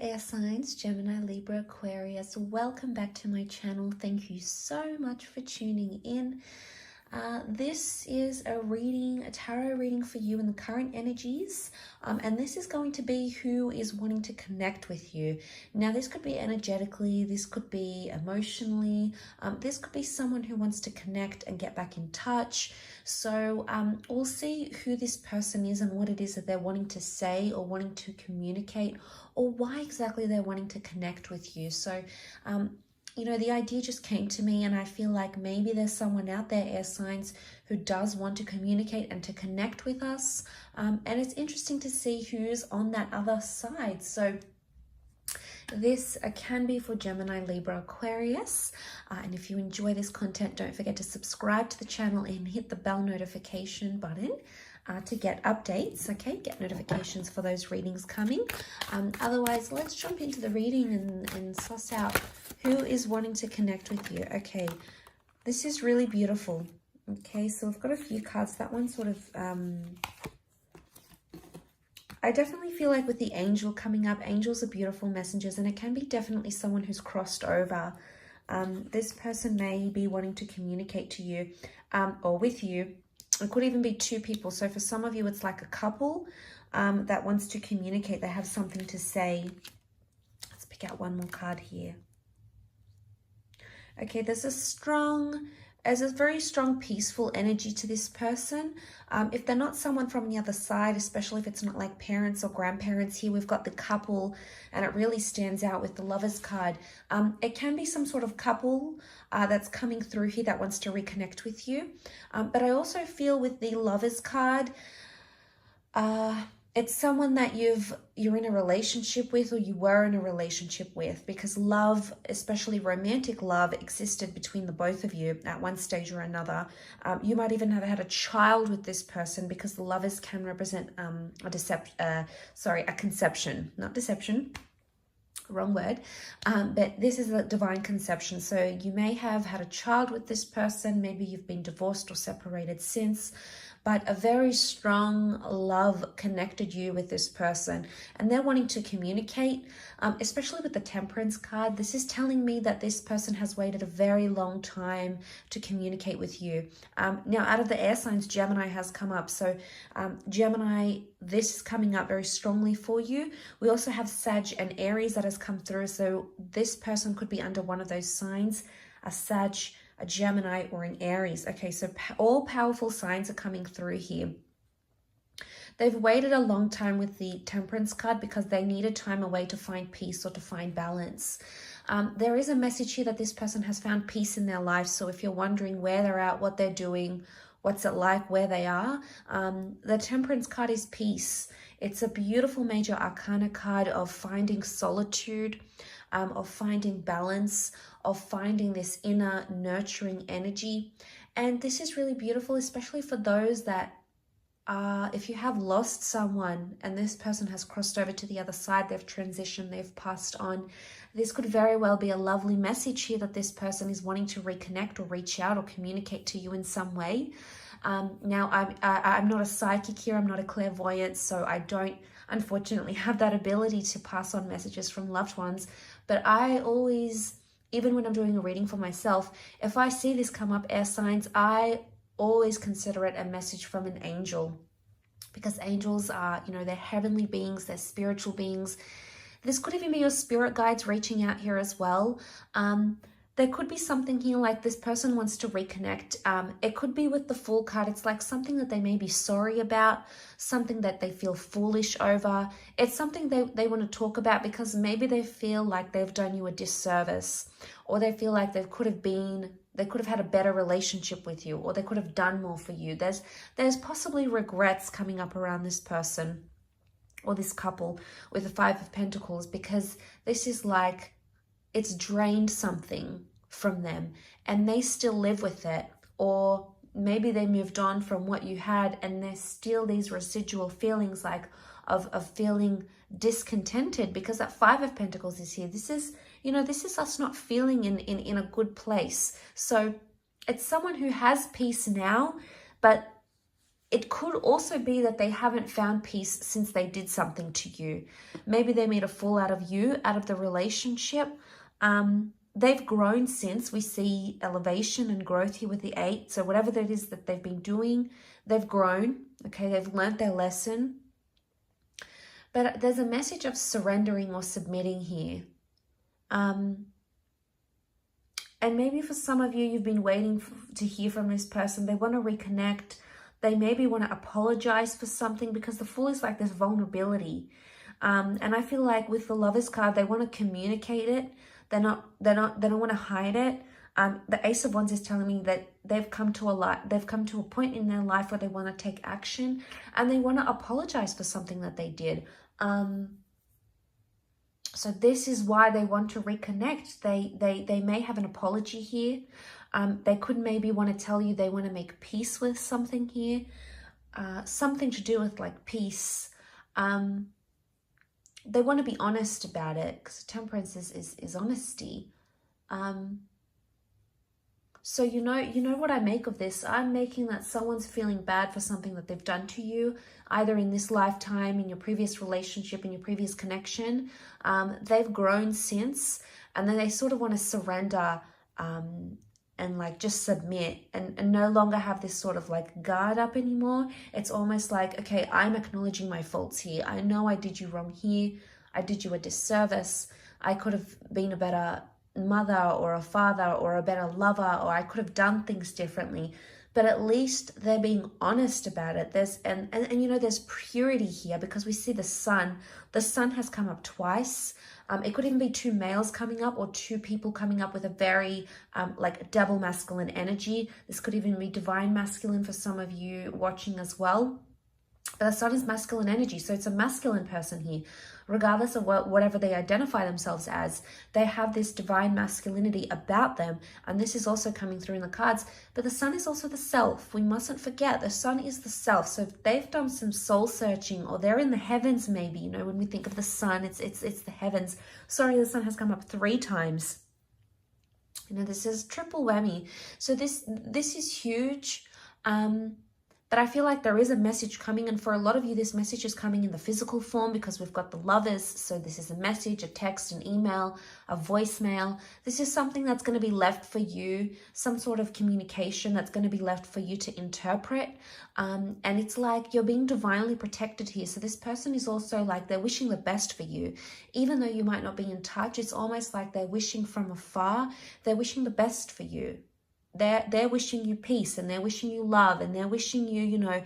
air signs, Gemini, Libra, Aquarius. Welcome back to my channel. Thank you so much for tuning in. This is a tarot reading for you in the current energies, and this is going to be who is wanting to connect with you. Now, this could be energetically, this could be emotionally, this could be someone who wants to connect and get back in touch. So we'll see who this person is and what it is that they're wanting to say or wanting to communicate, or why exactly they're wanting to connect with you. So you know, the idea just came to me, and I feel like maybe there's someone out there, air signs, who does want to communicate and to connect with us. And it's interesting to see who's on that other side. So this can be for Gemini, Libra, Aquarius. And if you enjoy this content, don't forget to subscribe to the channel and hit the bell notification button to get updates, okay? Get notifications for those readings coming. Otherwise, let's jump into the reading and suss out who is wanting to connect with you. Okay, this is really beautiful. Okay, so I've got a few cards. That one sort of, I definitely feel like with the angel coming up, angels are beautiful messengers, and it can be definitely someone who's crossed over. This person may be wanting to communicate to you or with you. It could even be two people. So for some of you, it's like a couple that wants to communicate. They have something to say. Let's pick out one more card here. Okay, there's a very strong, peaceful energy to this person. If they're not someone from the other side, especially if it's not like parents or grandparents, here we've got the couple, and it really stands out with the Lovers card. It can be some sort of couple that's coming through here that wants to reconnect with you. But I also feel with the Lovers card, it's someone that you're in a relationship with, or you were in a relationship with, because love, especially romantic love, existed between the both of you at one stage or another. You might even have had a child with this person, because the Lovers can represent a conception, not deception. Wrong word, but this is a divine conception. So you may have had a child with this person, maybe you've been divorced or separated since, but a very strong love connected you with this person, and they're wanting to communicate, especially with the Temperance card. This is telling me that this person has waited a very long time to communicate with you. Now, out of the air signs, Gemini has come up. So Gemini, this is coming up very strongly for you. We also have Sag and Aries that has come through. So this person could be under one of those signs, a Sag, a Gemini, or an Aries. Okay, so all powerful signs are coming through here. They've waited a long time with the Temperance card because they needed time away to find peace or to find balance. There is a message here that this person has found peace in their life. So if you're wondering where they're at, what they're doing, what's it like, where they are, the Temperance card is peace. It's a beautiful major arcana card of finding solitude, of finding balance, of finding this inner nurturing energy. And this is really beautiful, especially for those that if you have lost someone and this person has crossed over to the other side, they've transitioned, they've passed on. This could very well be a lovely message here that this person is wanting to reconnect or reach out or communicate to you in some way. Now, I'm not a psychic here, I'm not a clairvoyant, so I don't unfortunately have that ability to pass on messages from loved ones. But I always, even when I'm doing a reading for myself, if I see this come up, air signs, I always consider it a message from an angel, because angels are, you know, they're heavenly beings, they're spiritual beings. This could even be your spirit guides reaching out here as well. There could be something here like this person wants to reconnect. It could be with the Fool card. It's like something that they may be sorry about, something that they feel foolish over. It's something they want to talk about because maybe they feel like they've done you a disservice, or they feel like they could have had a better relationship with you, or they could have done more for you. There's possibly regrets coming up around this person or this couple with the Five of Pentacles, because this is like, it's drained something from them and they still live with it, or maybe they moved on from what you had and there's still these residual feelings like of feeling discontented, because that Five of Pentacles is here. This is, you know, this is us not feeling in a good place. So it's someone who has peace now, but it could also be that they haven't found peace since they did something to you. Maybe they made a fool out of you, out of the relationship. They've grown since. We see elevation and growth here with the 8. So whatever that is that they've been doing, they've grown. Okay, they've learned their lesson. But there's a message of surrendering or submitting here. And maybe for some of you, you've been waiting to hear from this person. They want to reconnect. They maybe want to apologize for something, because the Fool is like this vulnerability. And I feel like with the Lovers card, they want to communicate it. They don't want to hide it. The Ace of Wands is telling me that they've come to a point in their life where they want to take action, and they want to apologize for something that they did. So this is why they want to reconnect. They may have an apology here. They could maybe want to tell you they want to make peace with something here. Something to do with like peace. They want to be honest about it, because Temperance is honesty. So you know what I make of this? I'm making that someone's feeling bad for something that they've done to you, either in this lifetime, in your previous relationship, in your previous connection. They've grown since, and then they sort of want to surrender and like just submit and no longer have this sort of like guard up anymore. It's almost like, okay, I'm acknowledging my faults here. I know I did you wrong here. I did you a disservice. I could have been a better mother or a father or a better lover, or I could have done things differently. But at least they're being honest about it. There's and there's purity here, because we see the sun. The sun has come up twice. It could even be 2 males coming up, or 2 people coming up with a very like double masculine energy. This could even be divine masculine for some of you watching as well. But the sun is masculine energy, so it's a masculine person here. Regardless of whatever they identify themselves as, they have this divine masculinity about them, and this is also coming through in the cards. But the sun is also the self. We mustn't forget, the sun is the self. So if they've done some soul searching, or they're in the heavens maybe, when we think of the sun, it's the heavens. Sorry, the sun has come up 3 times. This is triple whammy. So this is huge. But I feel like there is a message coming, and for a lot of you, this message is coming in the physical form, because we've got the Lovers. So this is a message, a text, an email, a voicemail. This is something that's going to be left for you, some sort of communication that's going to be left for you to interpret. And it's like you're being divinely protected here. So this person is also like, they're wishing the best for you. Even though you might not be in touch, it's almost like they're wishing from afar. They're wishing the best for you. They're wishing you peace, and they're wishing you love, and they're wishing you,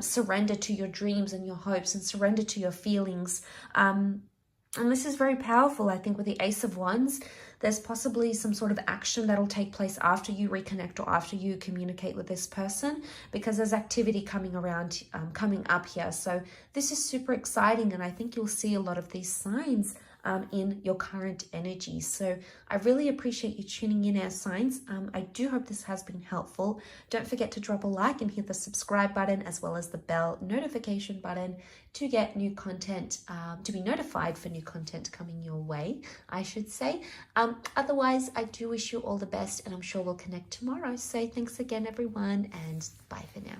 surrender to your dreams and your hopes, and surrender to your feelings. And this is very powerful, I think, with the Ace of Wands. There's possibly some sort of action that'll take place after you reconnect, or after you communicate with this person, because there's activity coming up here. So this is super exciting, and I think you'll see a lot of these signs in your current energy. So I really appreciate you tuning in, air signs. I do hope this has been helpful. Don't forget to drop a like and hit the subscribe button, as well as the bell notification button, to get new content, to be notified for new content coming your way, I should say. Otherwise, I do wish you all the best, and I'm sure we'll connect tomorrow. So thanks again, everyone, and bye for now.